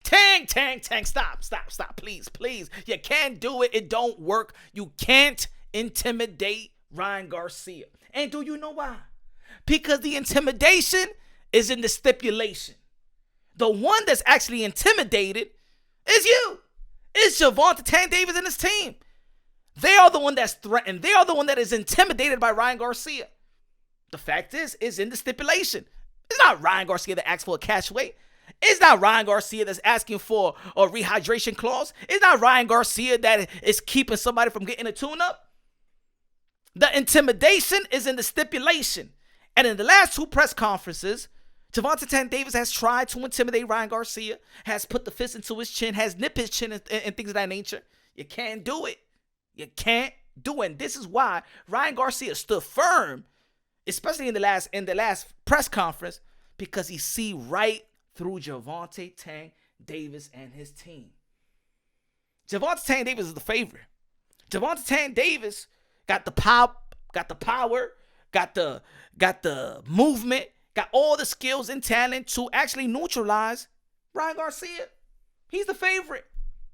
Tank. Stop. Please. You can't do it. It don't work. You can't intimidate Ryan Garcia. And do you know why? Because the intimidation is in the stipulation. The one that's actually intimidated is you. It's Gervonta Tank Davis and his team. They are the one that's threatened. They are the one that is intimidated by Ryan Garcia. The fact is in the stipulation. It's not Ryan Garcia that asks for a catch weight. It's not Ryan Garcia that's asking for a rehydration clause. It's not Ryan Garcia that is keeping somebody from getting a tune-up. The intimidation is in the stipulation. And in the last two press conferences, Gervonta Tank Davis has tried to intimidate Ryan Garcia, has put the fist into his chin, has nipped his chin and things of that nature. You can't do it. You can't do it. And this is why Ryan Garcia stood firm, especially in the last press conference, because he see right through Gervonta Tank Davis and his team. Gervonta Tank Davis is the favorite. Gervonta Tank Davis got the power, got the movement, got all the skills and talent to actually neutralize Ryan Garcia. He's the favorite.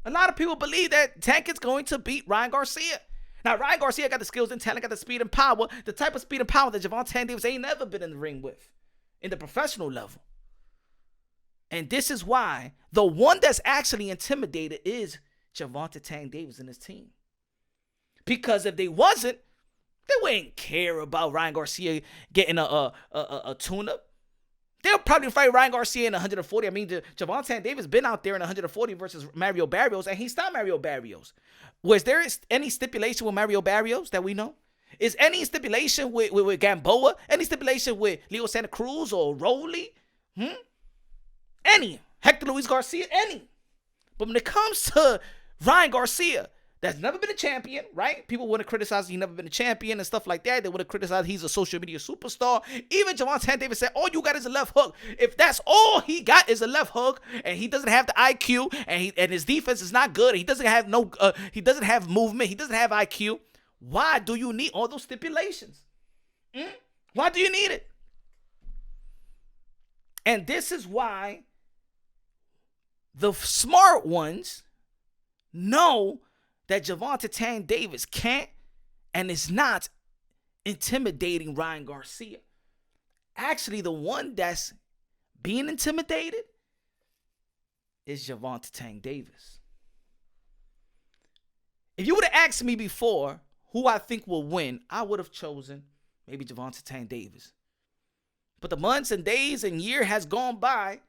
A lot of people believe that Tank is going to beat Ryan Garcia. Now, Ryan Garcia got the skills and talent, got the speed and power, the type of speed and power that Gervonta Tank Davis ain't never been in the ring with in the professional level. And this is why the one that's actually intimidated is Gervonta Tank Davis and his team. Because if they wasn't, they wouldn't care about Ryan Garcia getting a tune-up. They'll probably fight Ryan Garcia in 140. I mean, Gervonta Tank Davis been out there in 140 versus Mario Barrios, and he stopped Mario Barrios. Was there any stipulation with Mario Barrios that we know? Is any stipulation with Gamboa? Any stipulation with Leo Santa Cruz or Rowley? Any. Hector Luis Garcia? Any. But when it comes to Ryan Garcia, that's never been a champion, right? People would have criticized he's never been a champion and stuff like that. They would have criticized he's a social media superstar. Even Gervonta Tank Davis said, all you got is a left hook. If that's all he got is a left hook, and he doesn't have the IQ, and his defense is not good, and he doesn't have movement, he doesn't have IQ, why do you need all those stipulations? Why do you need it? And this is why the smart ones know that Gervonta Tank Davis can't and is not intimidating Ryan Garcia. Actually, the one that's being intimidated is Gervonta Tank Davis. If you would have asked me before who I think will win, I would have chosen maybe Gervonta Tank Davis. But the months and days and year has gone by.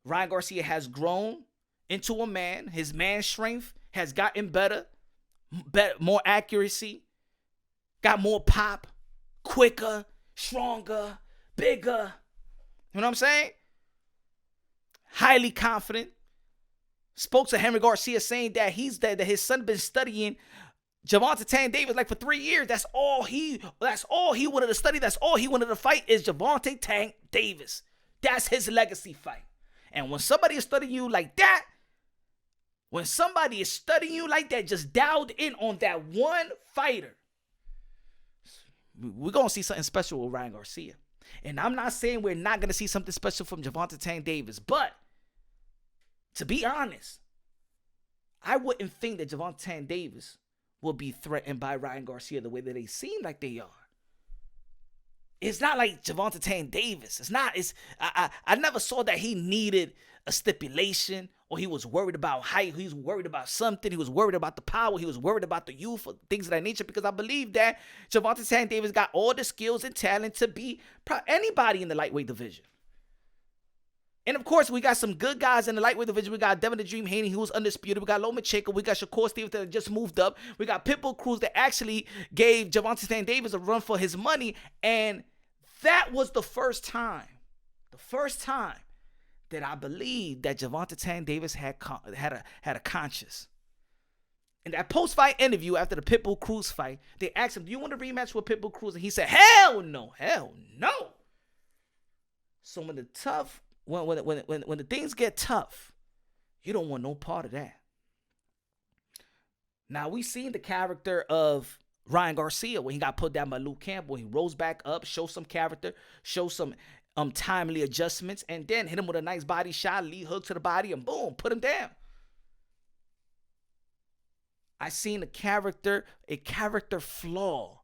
Ryan Garcia has grown into a man. His man strength has gotten better, more accuracy, got more pop, quicker, stronger, bigger. You know what I'm saying? Highly confident. Spoke to Henry Garcia saying that that his son been studying Gervonta Tank Davis like for 3 years. That's all he wanted to study. That's all he wanted to fight is Gervonta Tank Davis. That's his legacy fight. And when somebody is studying you like that, just dialed in on that one fighter, we're going to see something special with Ryan Garcia. And I'm not saying we're not going to see something special from Gervonta Tank Davis, but to be honest, I wouldn't think that Gervonta Tank Davis will be threatened by Ryan Garcia the way that they seem like they are. It's not like Gervonta Tank Davis. I never saw that he needed a stipulation or he was worried about height. He was worried about something. He was worried about the power. He was worried about the youth or things of that nature, because I believe that Gervonta Tank Davis got all the skills and talent to beat anybody in the lightweight division. And of course, we got some good guys in the lightweight division. We got Devin the Dream Haney, who was undisputed. We got Lomachenko. We got Shakur Stevens that just moved up. We got Pitbull Cruz that actually gave Gervonta Tank Davis a run for his money. And that was the first time that I believe that Gervonta Tank Davis had a conscience. In that post-fight interview after the Pitbull Cruz fight, they asked him, do you want a rematch with Pitbull Cruz? And he said, hell no. So when the things get tough, you don't want no part of that. Now, we seen the character of Ryan Garcia when he got put down by Luke Campbell. He rose back up, show some character, show some timely adjustments, and then hit him with a nice body shot, lead hook to the body, and boom, put him down. I seen a character flaw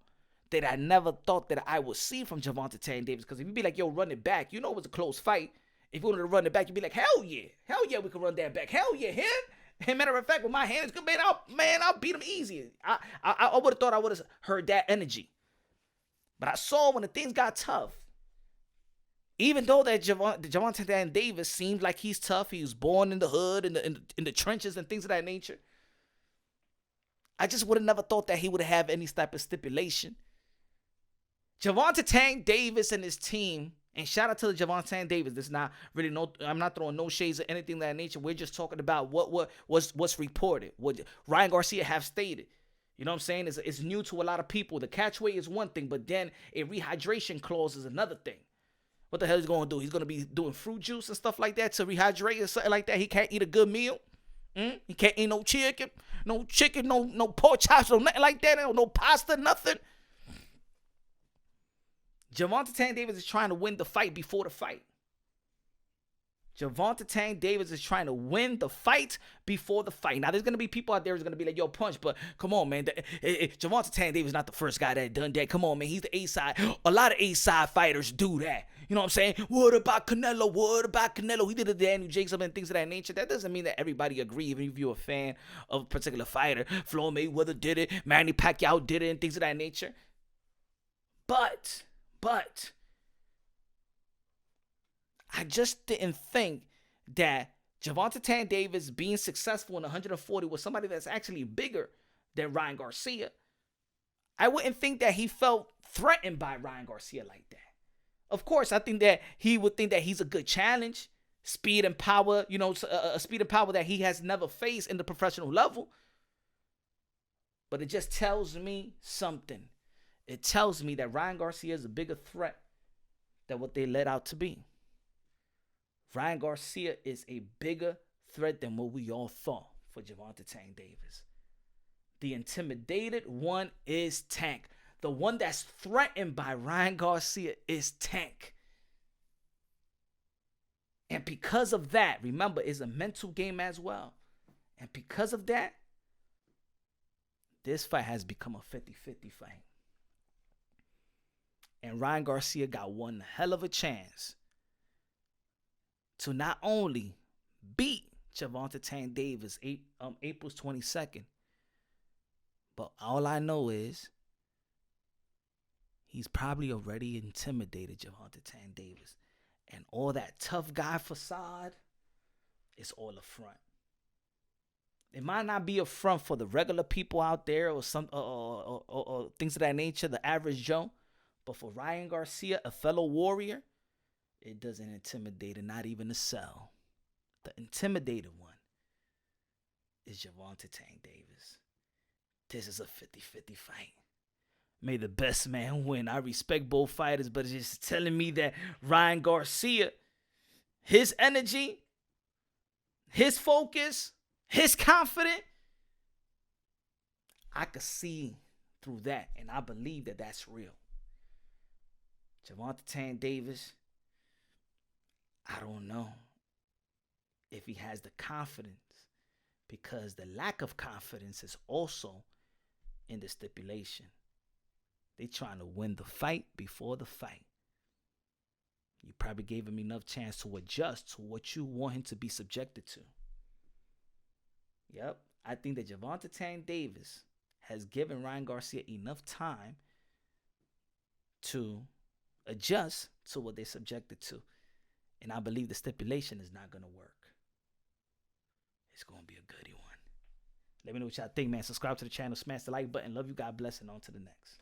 that I never thought that I would see from Gervonta Davis. Because if you be like, yo, run it back, you know it was a close fight. If you wanted to run it back, you'd be like, hell yeah, we can run that back. Hell yeah, him. And matter of fact, with my hands good, I'll beat him easy. I would have thought I would have heard that energy. But I saw when the things got tough, even though that Gervonta Davis seemed like he's tough, he was born in the hood, in the trenches and things of that nature, I just would have never thought that he would have any type of stipulation. Gervonta Davis and his team, and shout out to the Gervonta Davis. This is not really I'm not throwing no shades or anything of that nature. We're just talking about what's reported, what Ryan Garcia have stated. You know what I'm saying? It's new to a lot of people. The catchweight is one thing, but then a rehydration clause is another thing. What the hell is he going to do? He's going to be doing fruit juice and stuff like that to rehydrate or something like that. He can't eat a good meal. He can't eat no chicken, no pork chops, no nothing like that, no pasta, nothing. Gervonta Davis is trying to win the fight before the fight. Gervonta Davis is trying to win the fight before the fight. Now, there's going to be people out there who's going to be like, yo, Punch, but come on, man. Gervonta Davis is not the first guy that done that. Come on, man. He's the A-side. A lot of A-side fighters do that. You know what I'm saying? What about Canelo? He did a Daniel Jacob and things of that nature. That doesn't mean that everybody agree, even if you're a fan of a particular fighter. Floyd Mayweather did it. Manny Pacquiao did it and things of that nature. But I just didn't think that Gervonta Davis being successful in 140 was somebody that's actually bigger than Ryan Garcia. I wouldn't think that he felt threatened by Ryan Garcia like that. Of course, I think that he would think that he's a good challenge. Speed and power, a speed and power that he has never faced in the professional level. But it just tells me something. It tells me that Ryan Garcia is a bigger threat than what they let out to be. Ryan Garcia is a bigger threat than what we all thought for Gervonta Davis. The intimidated one is Tank. The one that's threatened by Ryan Garcia is Tank. And because of that, remember, it's a mental game as well. And because of that, this fight has become a 50-50 fight. And Ryan Garcia got one hell of a chance to not only beat Gervonta Davis April 22nd, but all I know is he's probably already intimidated Gervonta Davis. And all that tough guy facade is all a front. It might not be a front for the regular people out there or some or things of that nature, the average Joe. But for Ryan Garcia, a fellow warrior, it doesn't intimidate him, not even a cell. The intimidated one is Gervonta Davis. This is a 50-50 fight. May the best man win. I respect both fighters, but it's just telling me that Ryan Garcia, his energy, his focus, his confidence, I could see through that, and I believe that that's real. Gervonta Davis, I don't know if he has the confidence, because the lack of confidence is also in the stipulation. They trying to win the fight before the fight. You probably gave him enough chance to adjust to what you want him to be subjected to. Yep, I think that Gervonta Davis has given Ryan Garcia enough time to adjust to what they're subjected to. And I believe the stipulation is not going to work. It's going to be a goodie one. Let me know what y'all think, man. Subscribe to the channel, smash the like button. Love you, God bless, and on to the next.